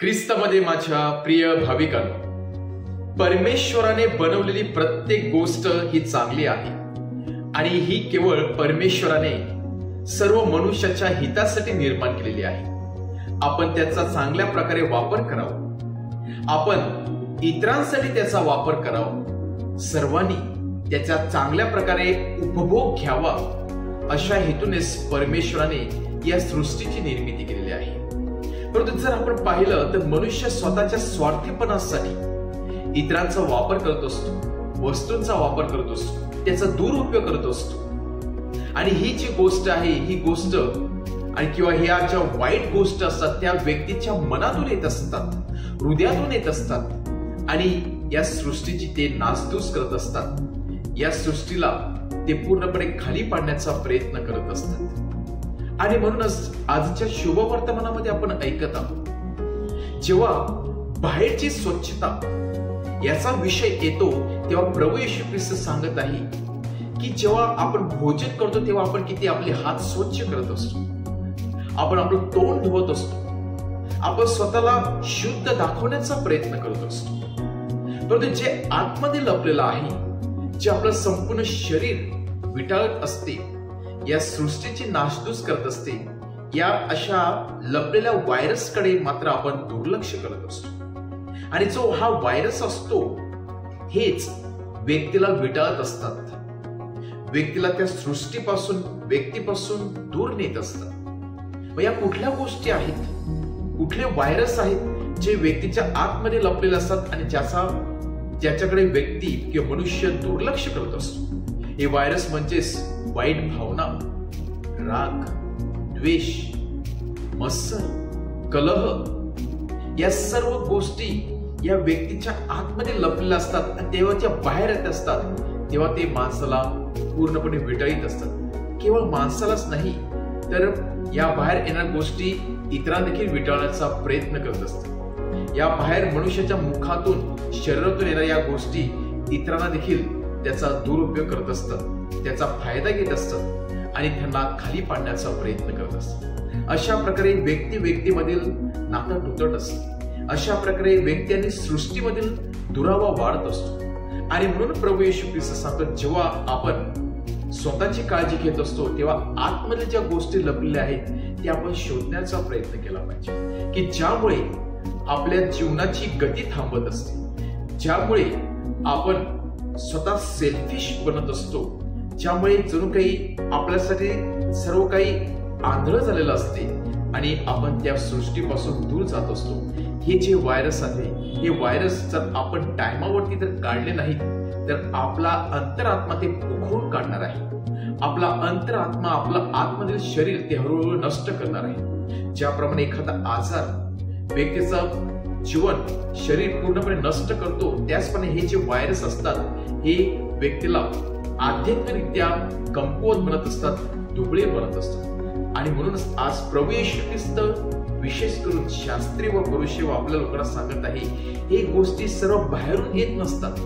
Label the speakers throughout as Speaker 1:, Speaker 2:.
Speaker 1: ख्रिस्तामध्ये माझ्या प्रिय भाविकांनो, परमेश्वराने बनवलेली प्रत्येक गोष्ट ही चांगली आहे आणि ही केवळ परमेश्वराने सर्व मनुष्याच्या हितासाठी निर्माण केलेली आहे. आपण त्याचा चांगल्या प्रकारे वापर करावा, आपण इतरांसाठी त्याचा वापर करावा, सर्वांनी त्याचा चांगल्या प्रकारे उपभोग घ्यावा, अशा हेतूनेच परमेश्वराने या सृष्टीची निर्मिती केलेली आहे. परंतु जर आपण पाहिलं तर मनुष्य स्वतःच्या स्वार्थीपणासाठी इतरांचा वापर करत असतो, वस्तूंचा वापर करत असतो, त्याचा दुरुपयोग करत असतो. आणि ही जी गोष्ट आहे, ही गोष्ट आणि किंवा ह्या ज्या वाईट गोष्टी असतात त्या व्यक्तीच्या मनातून येत असतात, हृदयातून येत असतात आणि या सृष्टीची ते नासधूस करत असतात. या सृष्टीला ते पूर्णपणे खाली पाडण्याचा प्रयत्न करत असतात. आणि म्हणूनच आजच्या शुभवर्तमानामध्ये आपण ऐकत आहोत, जेव्हा बाहेरची स्वच्छता याचा विषय येतो तेव्हा प्रभू येशू ख्रिस्त सांगत आहे की जेव्हा आपण भोजन करतो तेव्हा आपण किती आपले हात स्वच्छ करत असतो, आपण आपलं तोंड धुवत असतो, आपण स्वतःला शुद्ध दाखवण्याचा प्रयत्न करत असतो. परंतु जे आतमध्ये लपलेलं आहे, जे आपलं संपूर्ण शरीर विटाळत असते, या सृष्टीची नासधूस करत असते, या अशा लपलेल्या व्हायरसकडे मात्र आपण दुर्लक्ष करत असतो. आणि जो हा व्हायरस असतो हेच व्यक्तीला विटाळत असतात, व्यक्तीला त्या सृष्टीपासून, व्यक्तीपासून दूर नेत असतात. या कुठल्या गोष्टी आहेत, कुठले व्हायरस आहेत जे व्यक्तीच्या आतमध्ये लपलेले असतात आणि ज्याच्याकडे व्यक्ती किंवा मनुष्य दुर्लक्ष करत असतो. हे व्हायरस म्हणजेच वाईट भावना, राग, द्वेष, मत्सर, कलह, या सर्व गोष्टी या व्यक्तीच्या आतमध्ये लपलेल्या असतात आणि तेव्हा त्या बाहेर येत असतात तेव्हा ते माणसाला पूर्णपणे विटाळीत असतात. केवळ माणसालाच नाही तर या बाहेर येणाऱ्या गोष्टी इतरांना देखील विटाळण्याचा प्रयत्न करत असतात. या बाहेर मनुष्याच्या मुखातून, शरीरातून येणाऱ्या या गोष्टी इतरांना देखील त्याचा दुरुपयोग करत असतात, त्याचा फायदा घेत असतात आणि त्यांना खाली पाडण्याचा प्रयत्न करत असतात. अशा प्रकारे व्यक्तीमधील नातं तुटत असतं. अशा प्रकारे व्यक्ती आणि सृष्टीमधील दुरावा वाढत असतो. आणि म्हणून प्रभू येशू ख्रिस्त सांगतो, जेव्हा आपण स्वतःची काळजी घेत असतो तेव्हा आतमध्ये ज्या गोष्टी लपलेल्या आहेत त्या आपण शोधण्याचा प्रयत्न केला पाहिजे, की ज्यामुळे आपल्या जीवनाची गती थांबत असते, ज्यामुळे आपण स्वतः सेल्फिश बनत असतो, ज्यामुळे जणू काही आपल्यासाठी सर्व काही आंधळ झालेलं असते आणि आपण त्या सृष्टीपासून दूर जात असतो. हे जे व्हायरस आहे, हे व्हायरस जर आपण टायमावरती जर काढले नाही तर आपला अंतरात्मा ते उखडून काढणार आहे. आपला अंतरात्मा, आपलं आतमधील शरीर ते हळूहळू नष्ट करणार आहे. ज्याप्रमाणे एखादा आजार व्यक्तीचं जीवन, शरीर पूर्णपणे नष्ट करतो, त्याचप्रमाणे हे जे व्हायरस असतात हे व्यक्तीला आध्यात्मिकरित्या कमकुवत बनत असतात, दुबळे बनत असतात. आणि म्हणूनच आज प्रभू येशू ख्रिस्त विशेष करून शास्त्री व पुरुषे व आपल्या लोकांना सांगत आहे, हे गोष्टी सर्व बाहेरून येत नसतात.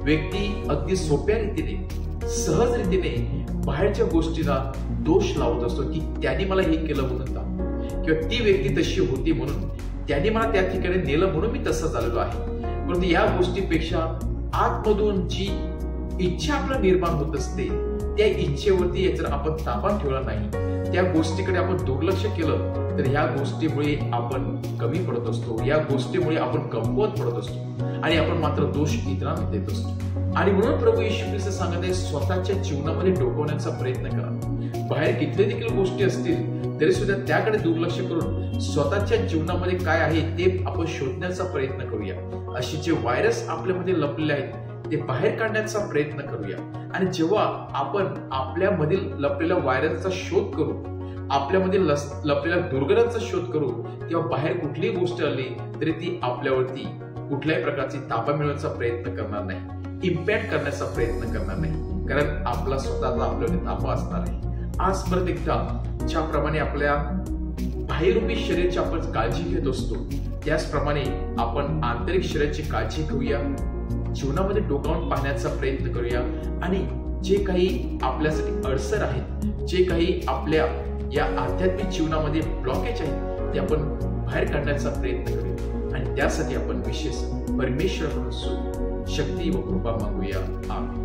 Speaker 1: व्यक्ती अगदी सोप्या रीतीने, सहज रीतीने बाहेरच्या गोष्टीला दोष लावत असतो की त्यांनी मला हे केलं म्हणून, किंवा ती व्यक्ती तशी होती म्हणून, त्यांनी मला त्या ठिकाणी नेलं म्हणून मी तसं झालेलो आहे. परंतु या गोष्टीपेक्षा आतमधून जी इच्छा आपल्याला निर्माण होत असते, त्या इच्छेवरती जर आपण ताबा ठेवला नाही, त्या गोष्टीकडे आपण दुर्लक्ष केलं तर ह्या गोष्टीमुळे आपण कमी पडत असतो, या गोष्टीमुळे आपण कमकुवत पडत असतो आणि आपण मात्र दोष इतरांना देत असतो. आणि म्हणून प्रभू येशू ख्रिस्त सांगत आहे, स्वतःच्या जीवनामध्ये डोकवण्याचा प्रयत्न करा. बाहेर किती देखील गोष्टी असतील तरी सुद्धा त्याकडे दुर्लक्ष करून स्वतःच्या जीवनामध्ये काय आहे ते आपण शोधण्याचा प्रयत्न करूया. अशी जे व्हायरस आपल्यामध्ये लपलेले आहेत ते बाहेर काढण्याचा प्रयत्न करूया. आणि जेव्हा आपण आपल्यामधील लपलेल्या व्हायरसचा शोध करू, आपल्यामधील लपलेल्या दुर्गंधाचा शोध करू, तेव्हा बाहेर कुठलीही गोष्ट आली तरी ती आपल्यावरती कुठल्याही प्रकारची ताबा मिळवण्याचा प्रयत्न करणार नाही, इम्पॅक्ट करण्याचा प्रयत्न करणार नाही, कारण आपला स्वतःचा आपल्यावर ताबा असणार आहे. आज परत एकदा ज्याप्रमाणे आपल्या बाह्यरूपी शरीराची आपण काळजी घेत असतो, त्याचप्रमाणे आपण आंतरिक शरीराची काळजी घेऊया, जीवनामध्ये डोकावून पाहण्याचा प्रयत्न करूया आणि जे काही आपल्यासाठी अडसर आहेत, जे काही आपल्या या आध्यात्मिक जीवनामध्ये ब्लॉकेज आहेत ते आपण बाहेर काढण्याचा प्रयत्न करूया. आणि त्यासाठी आपण विशेष परमेश्वराकडून शक्ती व कृपा मागूया. आमेन.